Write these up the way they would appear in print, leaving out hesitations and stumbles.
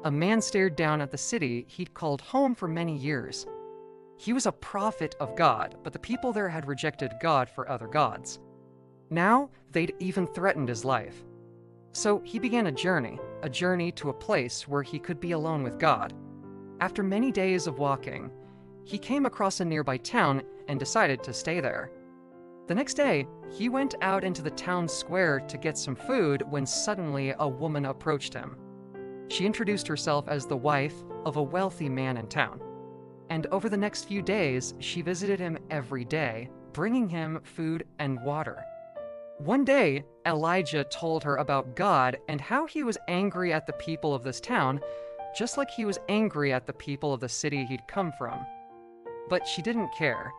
a man stared down at the city he'd called home for many years. He was a prophet of God, but the people there had rejected God for other gods. Now, they'd even threatened his life. So he began a journey to a place where he could be alone with God. After many days of walking, he came across a nearby town and decided to stay there. The next day, he went out into the town square to get some food when suddenly a woman approached him. She introduced herself as the wife of a wealthy man in town. And over the next few days, she visited him every day, bringing him food and water. One day, Elijah told her about God and how he was angry at the people of this town, just like he was angry at the people of the city he'd come from. But she didn't care.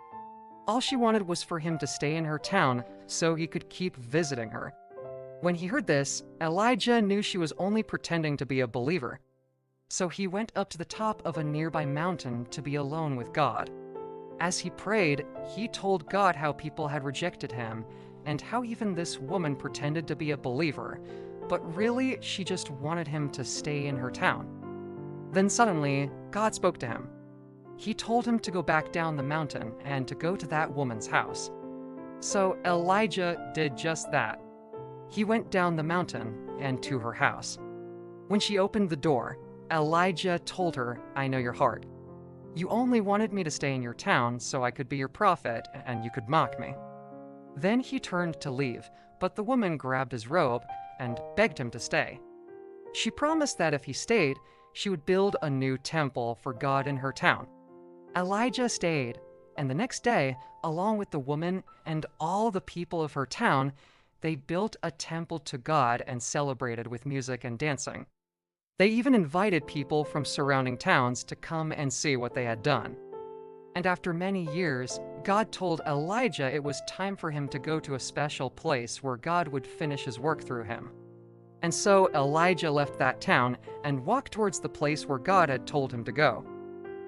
All she wanted was for him to stay in her town so he could keep visiting her. When he heard this, Elijah knew she was only pretending to be a believer. So he went up to the top of a nearby mountain to be alone with God. As he prayed, he told God how people had rejected him and how even this woman pretended to be a believer, but really she just wanted him to stay in her town. Then suddenly, God spoke to him. He told him to go back down the mountain and to go to that woman's house. So Elijah did just that. He went down the mountain and to her house. When she opened the door, Elijah told her, "I know your heart. You only wanted me to stay in your town so I could be your prophet and you could mock me." Then he turned to leave, but the woman grabbed his robe and begged him to stay. She promised that if he stayed, she would build a new temple for God in her town. Elijah stayed, and the next day, along with the woman and all the people of her town, they built a temple to God and celebrated with music and dancing. They even invited people from surrounding towns to come and see what they had done. And after many years, God told Elijah it was time for him to go to a special place where God would finish his work through him. And so Elijah left that town and walked towards the place where God had told him to go.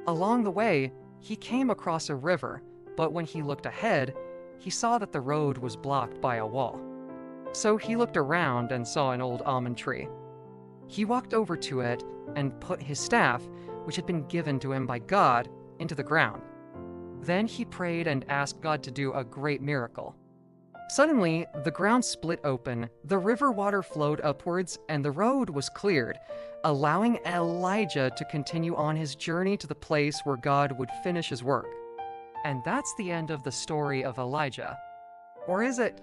Along the way, he came across a river, but when he looked ahead, he saw that the road was blocked by a wall. So he looked around and saw an old almond tree. He walked over to it and put his staff, which had been given to him by God, into the ground. Then he prayed and asked God to do a great miracle. Suddenly, the ground split open, the river water flowed upwards, and the road was cleared, allowing Elijah to continue on his journey to the place where God would finish his work. And that's the end of the story of Elijah. Or is it?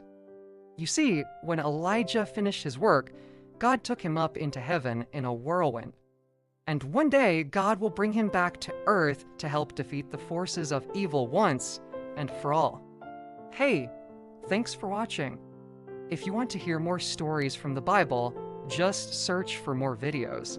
You see, when Elijah finished his work, God took him up into heaven in a whirlwind. And one day, God will bring him back to earth to help defeat the forces of evil once and for all. Hey, thanks for watching. If you want to hear more stories from the Bible, just search for more videos.